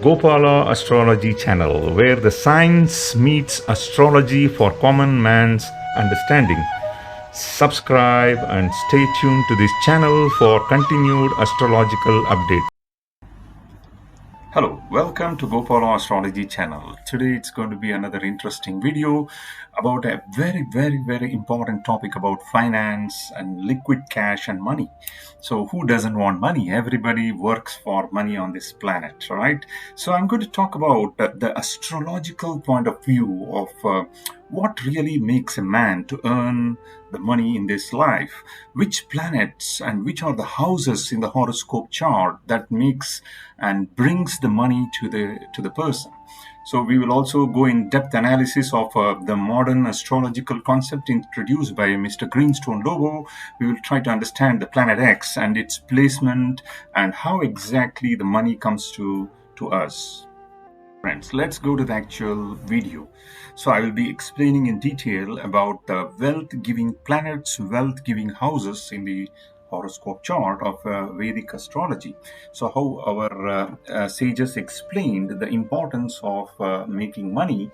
Gopala Astrology channel, where the science meets astrology for common man's understanding. Subscribe and stay tuned to this channel for continued astrological updates. Hello, welcome to Gopala Astrology channel. Today it's going to be another interesting video about a very important topic about finance and liquid cash and money. So who doesn't want money? Everybody works for money on this planet, right? So I'm going to talk about the astrological point of view of what really makes a man to earn the money in this life, which planets and which are the houses in the horoscope chart that makes and brings the money to the person. So we will also go in depth analysis of the modern astrological concept introduced by Mr. Greenstone Lobo. We will try to understand the planet X and its placement and how exactly the money comes to us. Friends, let's go to the actual video. So I will be explaining in detail about the wealth-giving planets, wealth-giving houses in the horoscope chart of Vedic astrology. So how our sages explained the importance of making money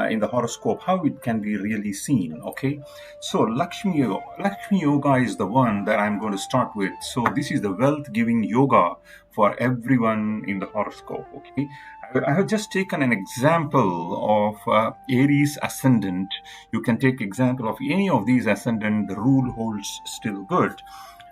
in the horoscope, how it can be really seen. Okay, so Lakshmi Yoga is the one that I'm going to start with. So this is the wealth-giving yoga for everyone in the horoscope. Okay, I have just taken an example of Aries ascendant. You can take example of any of these ascendant. The rule holds still good.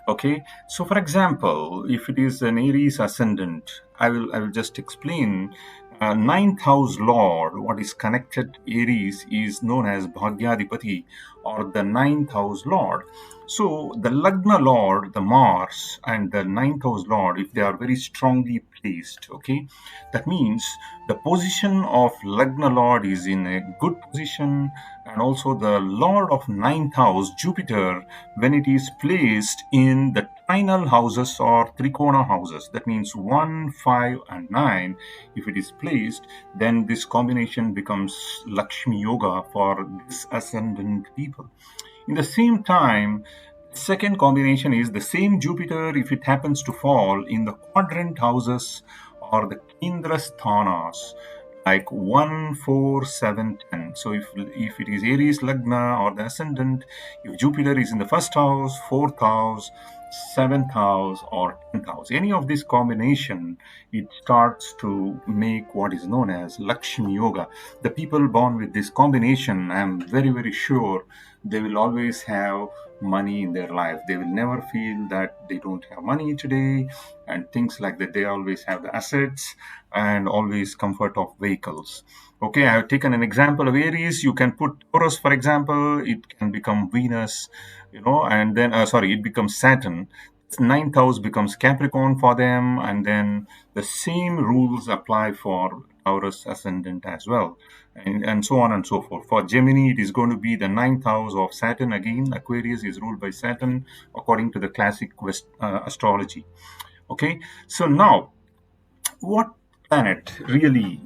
Okay, so for example, if it is an Aries ascendant, I will just explain. Ninth house lord, what is connected Aries, is known as Bhagyadipati or the ninth house lord. So the Lagna Lord, the Mars, and the ninth house lord, if they are very strongly placed, okay, that means the position of Lagna Lord is in a good position, and also the Lord of ninth house, Jupiter, when it is placed in the trinal houses or trikona houses, that means 1, 5, and 9, if it is placed, then this combination becomes Lakshmi Yoga for this ascendant people. In the same time, second combination is the same Jupiter, if it happens to fall in the quadrant houses or the Kendra sthanas, like 1, 4, 7, 10. So if it is Aries Lagna or the ascendant, if Jupiter is in the first house, fourth house, seventh house, or 10th house, any of this combination, it starts to make what is known as Lakshmi Yoga. The people born with this combination, I'm very sure they will always have money in their life. They will never feel that they don't have money today and things like that. They always have the assets and always comfort of vehicles. Okay, I have taken an example of Aries. You can put Taurus, for example. It can become Venus, and then it becomes Saturn. Ninth house becomes Capricorn for them, and then the same rules apply for Taurus ascendant as well, and so on and so forth. For Gemini, it is going to be the ninth house of Saturn again. Aquarius is ruled by Saturn according to the classic West astrology. Okay, so now what planet really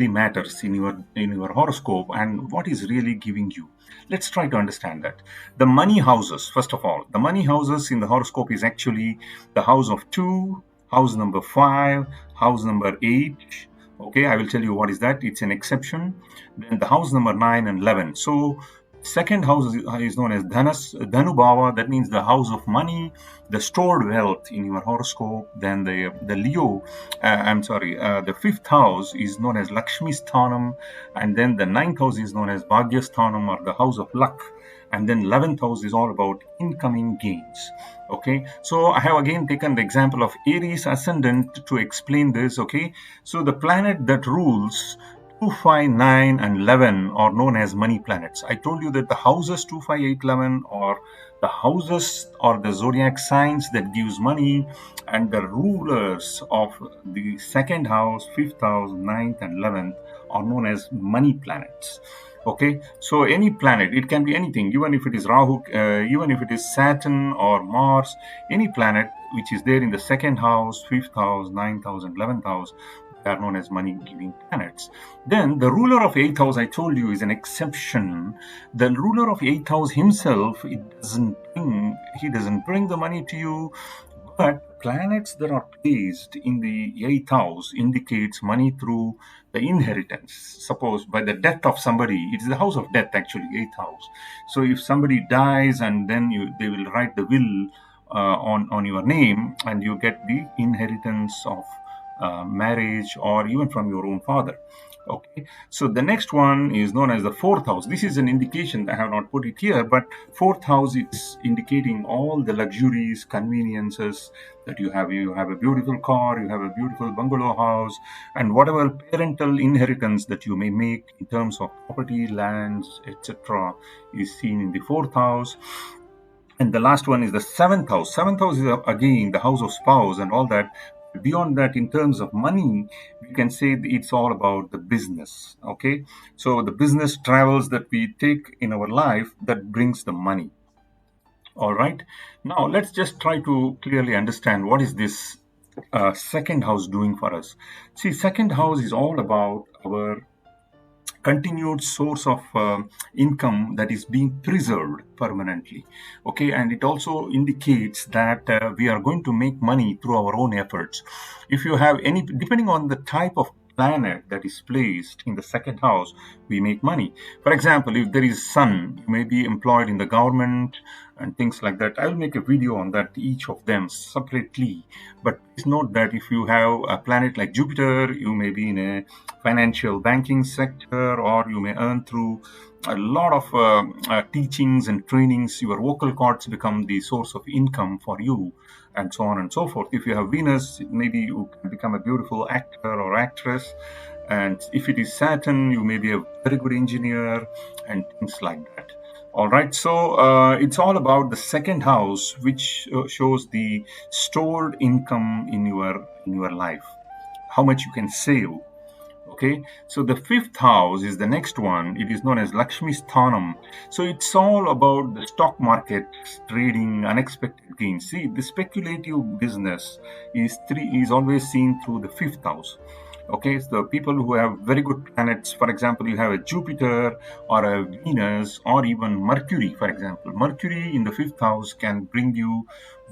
matters in your horoscope, and what is really giving you? Let's try to understand that. The money houses, first of all, the money houses in the horoscope is actually the house of 2, house number 5, house number 8. Okay, I will tell you what is that. It's an exception. Then the house number 9 and 11. So second house is known as Dhanubhava. That means the house of money, the stored wealth in your horoscope. Then the fifth house is known as Lakshmi Sthanam, and then the ninth house is known as Bhagya Sthanam, or the house of luck. And then 11th house is all about incoming gains. Okay, so I have again taken the example of Aries ascendant to explain this. Okay, so the planet that rules 2, 5, 9, and 11 are known as money planets. I told you that the houses 2, 5, 8, 11 are the houses or the zodiac signs that gives money, and the rulers of the second house, fifth house, 9th, and 11th are known as money planets. Okay, so any planet, it can be anything, even if it is Rahu, even if it is Saturn or Mars, any planet which is there in the second house, fifth house, 9th house, and 11th house, they are known as money-giving planets. Then the ruler of 8th house, I told you, is an exception. The ruler of 8th house himself, he doesn't bring the money to you, But planets that are placed in the eighth house indicates money through the inheritance. Suppose by the death of somebody, it is the house of death actually, eighth house. So if somebody dies and then they will write the will on your name, and you get the inheritance of marriage or even from your own father. Okay, so the next one is known as the fourth house. This is an indication. I have not put it here, but fourth house is indicating all the luxuries, conveniences that you have. You have a beautiful car, you have a beautiful bungalow house, and whatever parental inheritance that you may make in terms of property, lands, etc., is seen in the fourth house. And the last one is the seventh house. Seventh house is again the house of spouse and all that. Beyond that, in terms of money, we can say it's all about the business. Okay, so the business travels that we take in our life that brings the money. All right, now let's just try to clearly understand what is this second house doing for us. See, second house is all about our continued source of income that is being preserved permanently. Okay, and it also indicates that we are going to make money through our own efforts. If you have any, depending on the type of planet that is placed in the second house, we make money. For example, if there is sun, you may be employed in the government and things like that. I'll make a video on that, each of them separately. But please note that if you have a planet like Jupiter, you may be in a financial banking sector, or you may earn through a lot of teachings and trainings. Your vocal cords become the source of income for you, and so on and so forth. If you have Venus, maybe you can become a beautiful actor or actress. And if it is Saturn, you may be a very good engineer and things like that. All right, so it's all about the second house, which shows the stored income in your life, how much you can save. Okay, so the fifth house is the next one. It is known as Lakshmi Sthanam. So it's all about the stock market, trading, unexpected gains. See, the speculative business is always seen through the fifth house. Okay, so the people who have very good planets, for example, you have a Jupiter or a Venus or even Mercury, for example. Mercury in the fifth house can bring you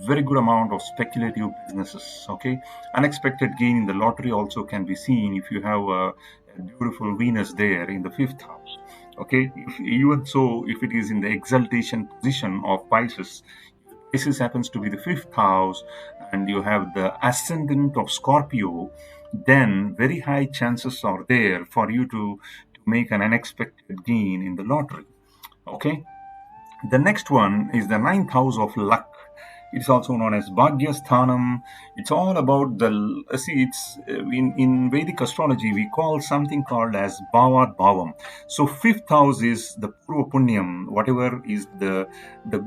very good amount of speculative businesses. Okay, unexpected gain in the lottery also can be seen if you have a beautiful Venus there in the fifth house. Okay, even so, if it is in the exaltation position of Pisces, Pisces happens to be the fifth house, and you have the ascendant of Scorpio, then very high chances are there for you to make an unexpected gain in the lottery. Okay, the next one is the ninth house of luck. It's also known as Bhagyasthanam. It's all about it's in Vedic astrology, we call something called as Bhavat Bhavam. So fifth house is the Purva Punyam, whatever is the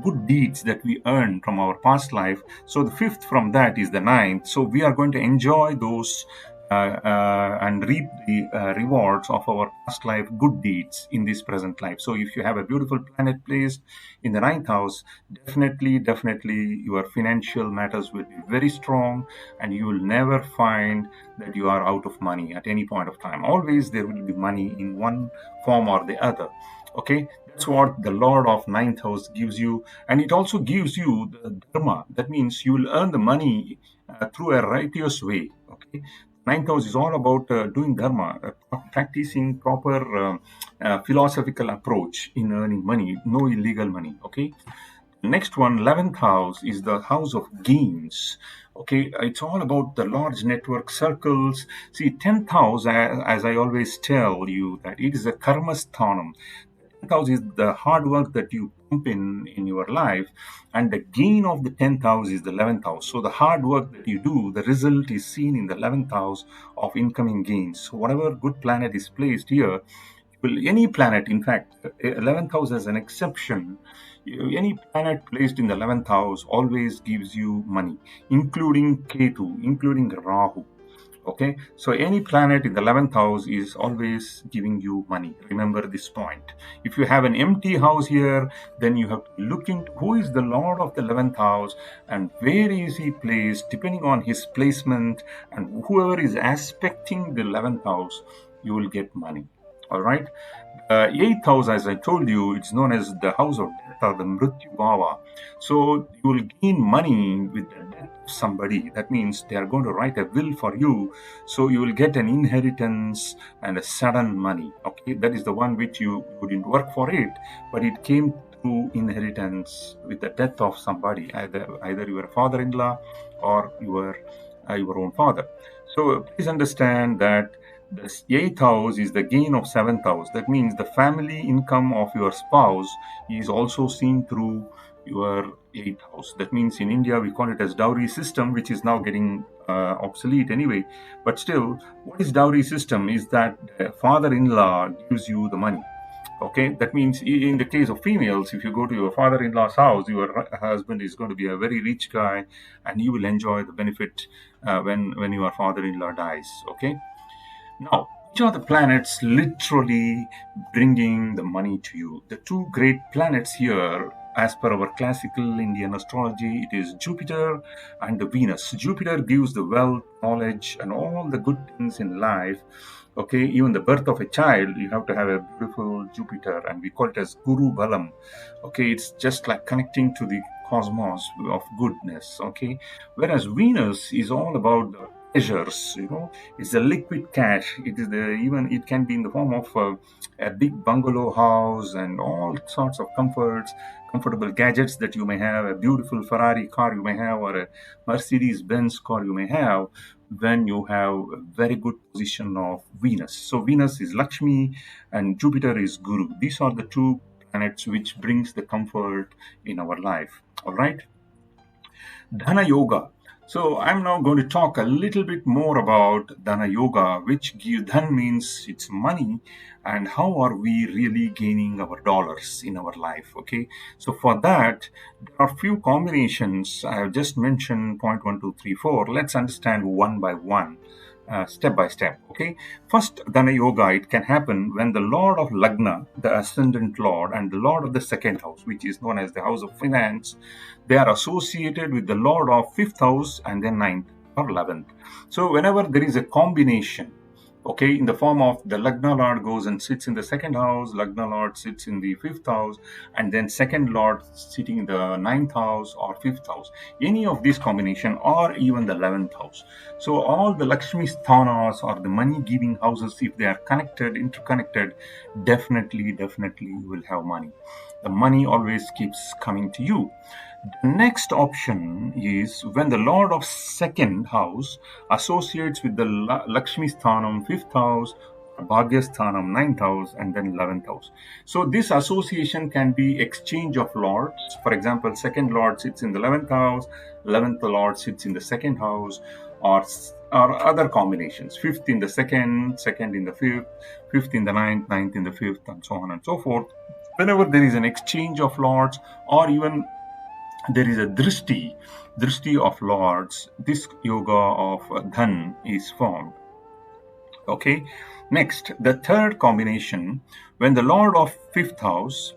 good deeds that we earn from our past life. So the fifth from that is the ninth. So we are going to enjoy those and reap the rewards of our past life good deeds in this present life. So if you have a beautiful planet placed in the ninth house, definitely your financial matters will be very strong, and you will never find that you are out of money at any point of time. Always there will be money in one form or the other. Okay, that's what the Lord of ninth house gives you, and it also gives you the dharma. That means you will earn the money through a righteous way. Okay, ninth house is all about doing dharma, practicing proper philosophical approach in earning money, no illegal money. Okay, next one, 11th house, is the house of gains. Okay, it's all about the large network circles. See, 10th house, as I always tell you, that it is a karma sthanam. 10th house is the hard work that you pump in your life, and the gain of the 10th house is the 11th house. So the hard work that you do, the result is seen in the 11th house of incoming gains. So whatever good planet is placed here, any planet, in fact, 11th house as an exception, any planet placed in the 11th house always gives you money, including Ketu, including Rahu. Okay, so any planet in the 11th house is always giving you money. Remember this point. If you have an empty house here, then you have to look into who is the Lord of the 11th house and where is he placed. Depending on his placement and whoever is aspecting the 11th house, you will get money. All right, Eighth house, as I told you, it's known as the house of death or the Mrityu Bhava. So you will gain money with the death of somebody. That means they are going to write a will for you. So you will get an inheritance and a sudden money. Okay, that is the one which you didn't work for it, but it came through inheritance with the death of somebody, either your father-in-law or your own father. So please understand that the eighth house is the gain of seventh house. That means the family income of your spouse is also seen through your eighth house. That means in India we call it as dowry system, which is now getting obsolete anyway. But still, what is dowry system? Is that the father-in-law gives you the money. Okay, that means in the case of females, if you go to your father-in-law's house, your husband is going to be a very rich guy, and you will enjoy the benefit when your father-in-law dies. Okay. Now, which are the planets literally bringing the money to you? The two great planets here, as per our classical Indian astrology, it is Jupiter and the Venus. Jupiter gives the wealth, knowledge, and all the good things in life. Okay, even the birth of a child, you have to have a beautiful Jupiter, and we call it as Guru Balam. Okay, it's just like connecting to the cosmos of goodness. Okay, whereas Venus is all about the pleasures, it's a liquid cash. It is even it can be in the form of a big bungalow house and all sorts of comfortable gadgets that you may have, a beautiful Ferrari car you may have, or a Mercedes Benz car you may have, when you have a very good position of Venus. So Venus is Lakshmi and Jupiter is Guru. These are the two planets which brings the comfort in our life. All right. Dhana Yoga. So I'm now going to talk a little bit more about Dhana Yoga, which Dhan means it's money, and how are we really gaining our dollars in our life. Okay, so for that there are few combinations. I have just mentioned point 1, 2, 3, 4. Let's understand one by one. Step by step. Okay, first, Dhana Yoga, it can happen when the Lord of Lagna, the ascendant Lord, and the Lord of the second house, which is known as the house of finance, they are associated with the Lord of fifth house and then ninth or 11th. So whenever there is a combination, okay, in the form of the Lagna Lord goes and sits in the second house, Lagna Lord sits in the fifth house, and then second Lord sitting in the ninth house or fifth house, any of these combination, or even the 11th house. So all the Lakshmi sthanas or the money giving houses, if they are connected, interconnected, definitely you will have money. The money always keeps coming to you. The next option is when the Lord of second house associates with the Lakshmi Sthanam, fifth house, Bhagya Sthanam, ninth house, and then 11th house. So this association can be exchange of lords. For example, second Lord sits in the 11th house, 11th Lord sits in the second house, or other combinations. Fifth in the second, second in the fifth, fifth in the ninth, ninth in the fifth, and so on and so forth. Whenever there is an exchange of lords, or even there is a drishti of lords, this yoga of dhan is formed. Okay, next, the third combination, when the lord of fifth house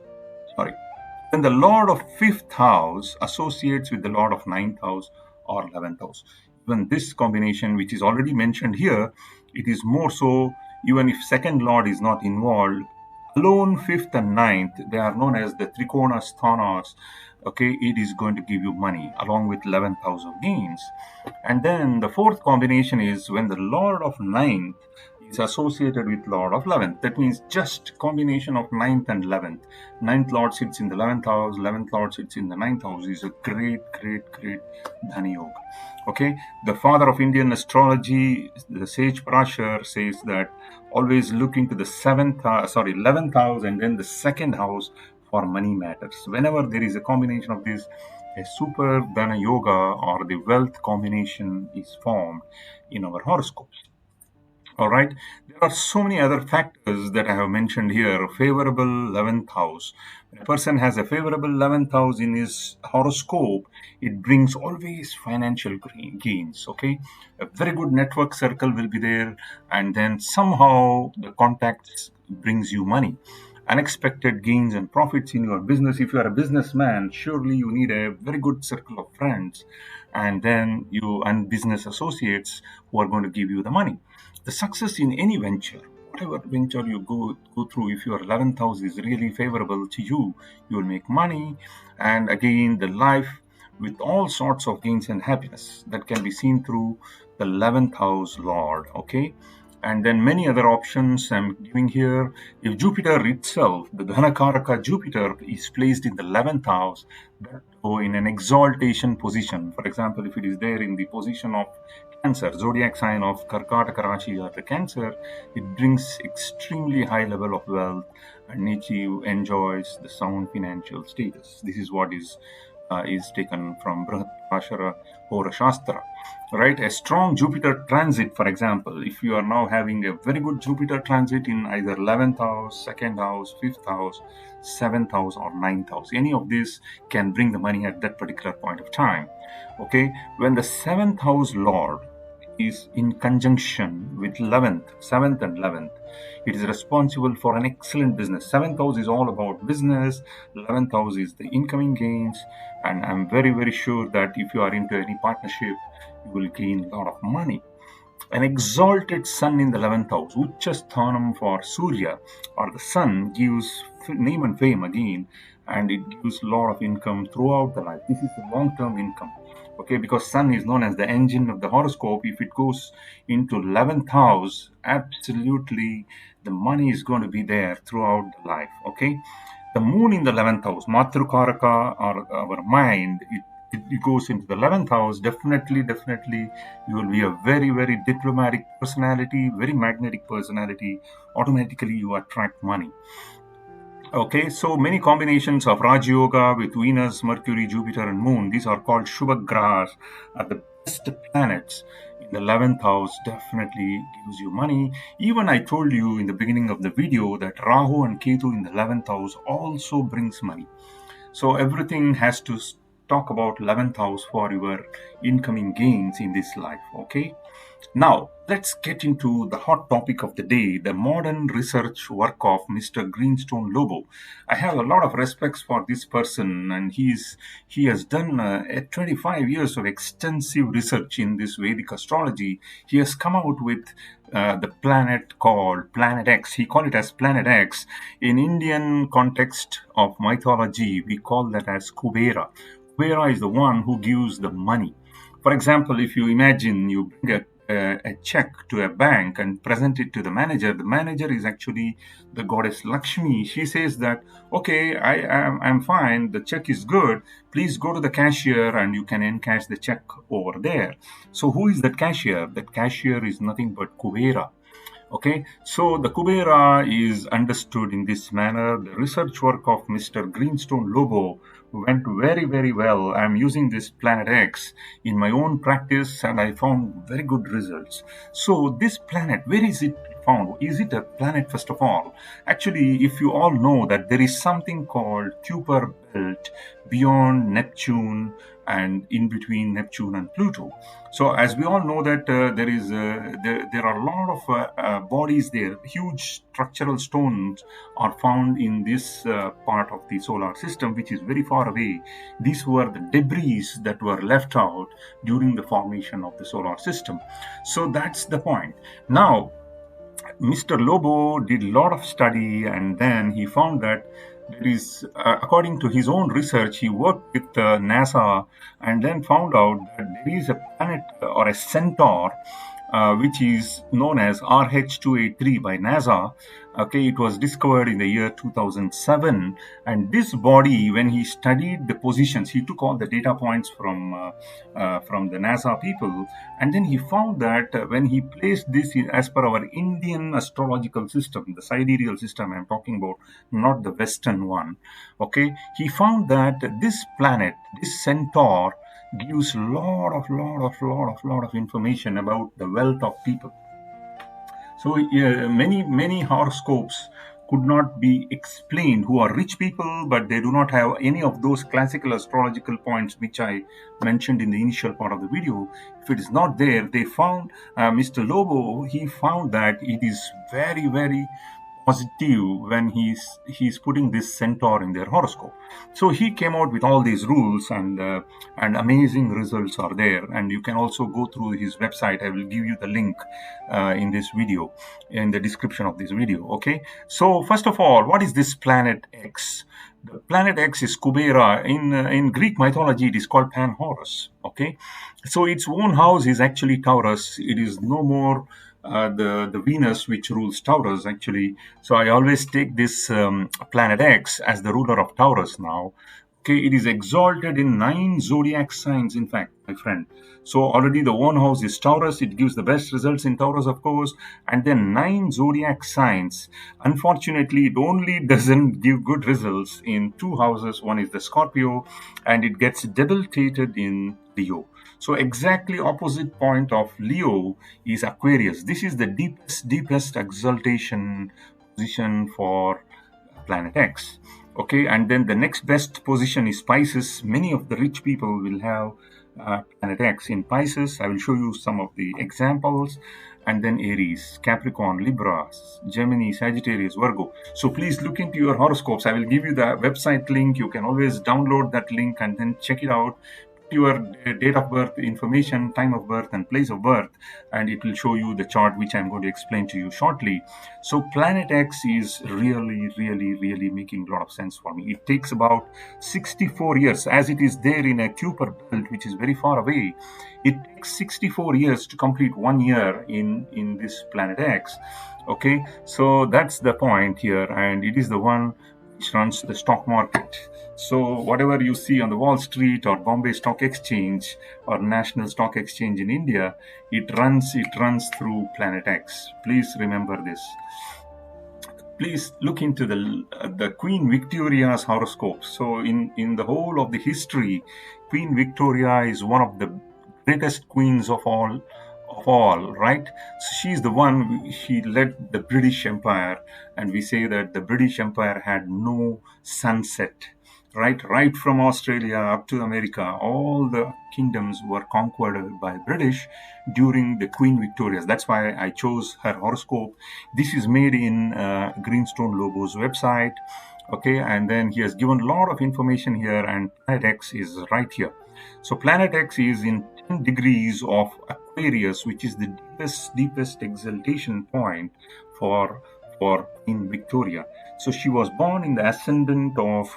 associates with the lord of ninth house or 11th house. Even this combination, which is already mentioned here, it is more so even if second lord is not involved. Alone fifth and ninth, they are known as the trikona sthanas. Okay, it is going to give you money along with 11th house of gains. And then the fourth combination is when the lord of ninth is associated with lord of 11th. That means just combination of ninth and 11th. Ninth lord sits in the 11th house, 11th lord sits in the ninth house, is a great Dhana Yoga. Okay, the father of Indian astrology, the sage Parashar, says that always look into the 11th house and then the second house for money matters. Whenever there is a combination of this, a super Dhana Yoga or the wealth combination is formed in our horoscopes. All right. There are so many other factors that I have mentioned here. Favorable 11th house. When a person has a favorable 11th house in his horoscope, it brings always financial gains. Okay. A very good network circle will be there. And then somehow the contacts brings you money. Unexpected gains and profits in your business. If you are a businessman, surely you need a very good circle of friends. And then you and business associates who are going to give you the money. The success in any venture, whatever venture you go through, if your 11th house is really favorable to you, you will make money. And again, the life with all sorts of gains and happiness that can be seen through the 11th house Lord. Okay. And then many other options I'm giving here. If Jupiter itself, the Dhanakaraka Jupiter, is placed in the 11th house, or in an exaltation position, for example, if it is there in the position of Cancer, zodiac sign of Karkataka Rashi or the Cancer, it brings extremely high level of wealth and nature enjoys the sound financial status. This is what is taken from Brihadarashara Horashastra. Right, a strong Jupiter transit, for example, if you are now having a very good Jupiter transit in either 11th house, 2nd house, 5th house, 7th house, or 9th house, any of this can bring the money at that particular point of time. Okay, when the 7th house Lord is in conjunction with 11th, 7th, and 11th, it is responsible for an excellent business. 7th house is all about business, 11th house is the incoming gains, and I'm very, very sure that if you are into any partnership, you will gain a lot of money. An exalted sun in the 11th house, Uchasthanam for Surya, or the sun, gives name and fame again, and it gives a lot of income throughout the life. This is the long-term income. Okay, because sun is known as the engine of the horoscope. If it goes into 11th house, absolutely the money is going to be there throughout the life. Okay, the moon in the 11th house, Matrukaraka, or our mind, it goes into the 11th house. Definitely you will be a very, very diplomatic personality, very magnetic personality. Automatically you attract money. Okay, so many combinations of Raj Yoga with Venus, Mercury, Jupiter, and Moon, these are called Shubhagrahas, are the best planets in the 11th house. Definitely gives you money. Even I told you in the beginning of the video that Rahu and Ketu in the 11th house also brings money. So everything has to talk about 11th house for your incoming gains in this life. Okay. Now, let's get into the hot topic of the day, the modern research work of Mr. Greenstone Lobo. I have a lot of respects for this person, and he has done 25 years of extensive research in this Vedic astrology. He has come out with the planet called Planet X. He called it as Planet X. In Indian context of mythology, we call that as Kubera. Kubera is the one who gives the money. For example, if you imagine you bring a check to a bank and present it to the manager is actually the goddess Lakshmi. She says that, okay, I'm fine, the check is good, please go to the cashier and you can encash the check over there. So who is that cashier? That cashier is nothing but Kubera. Okay, so the Kubera is understood in this manner. The research work of Mr. Greenstone Lobo went very, very well. I'm using this Planet X in my own practice and I found very good results. So this planet, where is it found? Is it a planet, first of all? Actually, if you all know that there is something called Kuiper belt beyond Neptune and in between Neptune and Pluto. So as we all know that there are a lot of bodies there. Huge structural stones are found in this part of the solar system, which is very far away. These were the debris that were left out during the formation of the solar system. So that's the point. Now, Mr. Lobo did a lot of study, and then he found that there is, according to his own research, he worked with NASA and then found out that there is a planet or a centaur which is known as RH283 by NASA. Okay, it was discovered in the year 2007, and this body, when he studied the positions, he took all the data points from the NASA people, and then he found that when he placed this as per our Indian astrological system, the sidereal system I'm talking about, not the Western one. Okay, he found that this planet, this centaur, gives lot of information about the wealth of people. So many horoscopes could not be explained, who are rich people, but they do not have any of those classical astrological points which I mentioned in the initial part of the video. If it is not there, they found Mr. Lobo, he found that it is very, very positive when he's putting this centaur in their horoscope. So he came out with all these rules, and amazing results are there. And you can also go through his website. I will give you the link in this video, in the description of this video. Okay. So first of all, what is this planet X? The planet X is Kubera. In Greek mythology, it is called Pan Horus. Okay, so its own house is actually Taurus. It is no more the Venus which rules Taurus actually. So I always take this planet X as the ruler of Taurus now. Okay, it is exalted in 9 zodiac signs, in fact, my friend. So already the one house is Taurus. It gives the best results in Taurus, of course. And then 9 zodiac signs. Unfortunately, it only doesn't give good results in 2 houses. One is the Scorpio, and it gets debilitated in Leo. So exactly opposite point of Leo is Aquarius. This is the deepest exaltation position for planet X. Okay, and then the next best position is Pisces. Many of the rich people will have planet X in Pisces. I will show you some of the examples. And then Aries, Capricorn, Libra, Gemini, Sagittarius, Virgo. So please look into your horoscopes. I will give you the website link. You can always download that link and then check it out. Your date of birth information, time of birth, and place of birth, and it will show you the chart which I'm going to explain to you shortly. So planet X is really making a lot of sense for me. It takes about 64 years, as it is there in a Kuiper belt, which is very far away. It takes 64 years to complete 1 year in this planet X. Okay, so that's the point here, and it is the one which runs the stock market. So whatever you see on the Wall Street or Bombay Stock Exchange or National Stock Exchange in India, it runs through Planet X. Please remember this. Please look into the Queen Victoria's horoscope. So in the whole of the history, Queen Victoria is one of the greatest queens of all, right? So she's the one. She led the British Empire, and we say that the British Empire had no sunset. Right from Australia up to America, all the kingdoms were conquered by British during the Queen Victoria's. That's why I chose her horoscope. This is made in Greenstone Logo's website. Okay, and then he has given a lot of information here, and Planet X is right here. So Planet X is in 10 degrees of Aquarius, which is the deepest exaltation point for Queen Victoria. So she was born in the ascendant of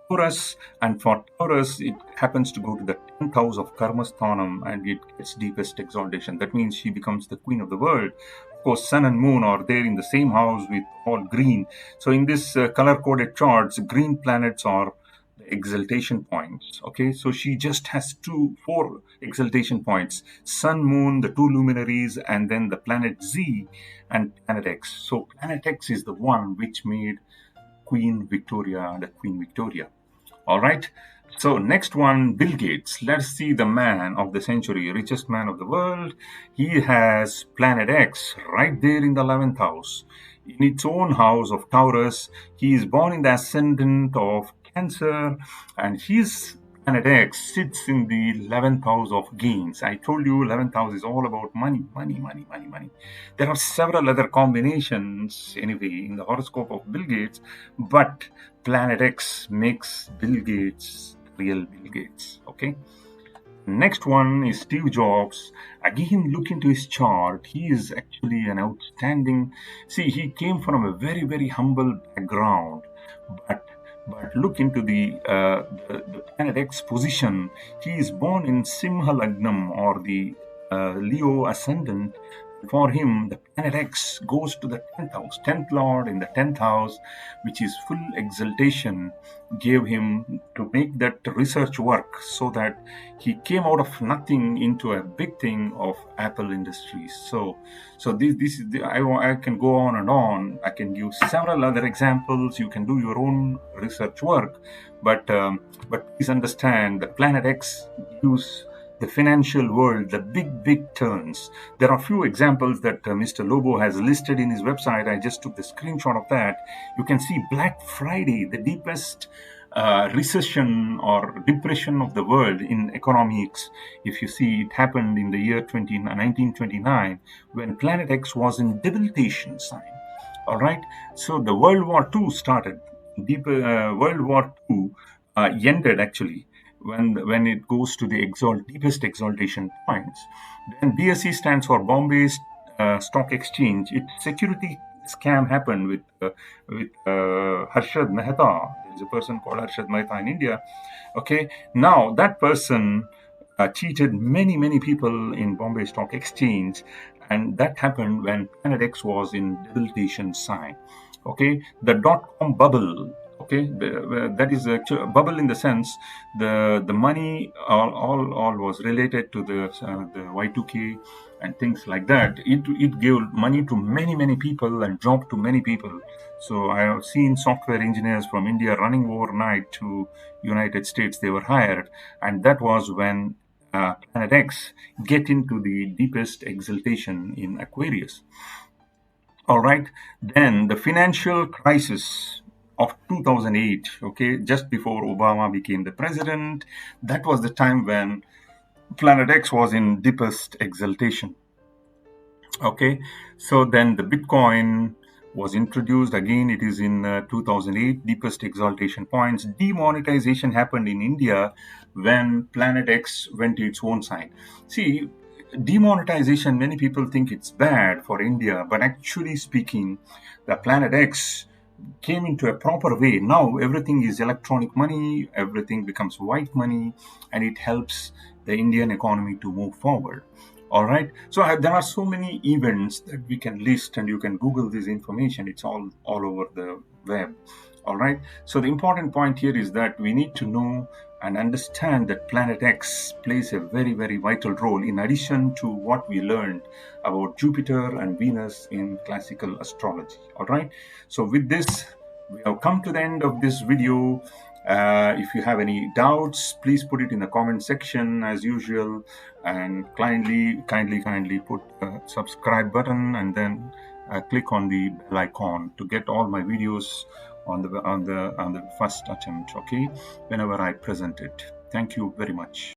Taurus, and for Taurus, it happens to go to the 10th house of Karmasthanam, and it gets deepest exaltation. That means she becomes the queen of the world. Of course, sun and moon are there in the same house with all green. So in this color-coded charts, green planets are the exaltation points. Okay, so she just has 4 exaltation points: sun, moon, the 2 luminaries, and then the planet Z and planet X. So planet X is the one which made Queen Victoria the Queen Victoria. All right. So next one, Bill Gates. Let's see the man of the century, richest man of the world. He has planet X right there in the 11th house. In its own house of Taurus, he is born in the ascendant of Cancer, and his planet X sits in the 11th house of gains. I told you 11th house is all about money. There are several other combinations anyway in the horoscope of Bill Gates, but planet X makes Bill Gates real Bill Gates. Okay. Next one is Steve Jobs. Again, look into his chart. He is actually an outstanding. See, he came from a very humble background, but look into the planet X position. He is born in Simha Lagnam, or the Leo ascendant. For him, the planet X goes to the 10th house. 10th Lord in the 10th house, which is full exaltation, gave him to make that research work, so that he came out of nothing into a big thing of Apple Industries. So this is I can go on and on. I can give several other examples. You can do your own research work, but please understand that planet X gives the financial world the big turns. There are few examples that Mr. Lobo has listed in his website. I just took the screenshot of that. You can see Black Friday, the deepest recession or depression of the world in economics. If you see, it happened in the year 1929, when planet X was in debilitation sign. All right. So the World War II started. World War II ended actually when it goes to the deepest exaltation points. Then BSE stands for Bombay Stock Exchange. It security scam happened with Harshad Mehta. There's a person called Harshad Mehta in India. Okay, now that person cheated many people in Bombay Stock Exchange, and that happened when Planet X was in debilitation sign. Okay, the dot-com bubble. Okay, that is a bubble in the sense the money all was related to the Y2K and things like that. It gave money to many people and job to many people. So I have seen software engineers from India running overnight to United States. They were hired, and that was when Planet X get into the deepest exaltation in Aquarius. All right. Then the financial crisis of 2008, okay, just before Obama became the president, that was the time when Planet X was in deepest exaltation. Okay, so then the Bitcoin was introduced again. It is in 2008, deepest exaltation points. Demonetization happened in India when Planet X went to its own side. See, demonetization, many people think it's bad for India, but actually speaking, the Planet X came into a proper way. Now everything is electronic money, everything becomes white money, and it helps the Indian economy to move forward. All right. So there are so many events that we can list, and you can Google this information. It's all over the web. All right. So the important point here is that we need to know and understand that Planet X plays a very vital role in addition to what we learned about Jupiter and Venus in classical astrology. All right. So with this, we have come to the end of this video. If you have any doubts, please put it in the comment section as usual, and kindly put a subscribe button, and then click on the bell icon to get all my videos on the first attempt. Okay, whenever I present it. Thank you very much.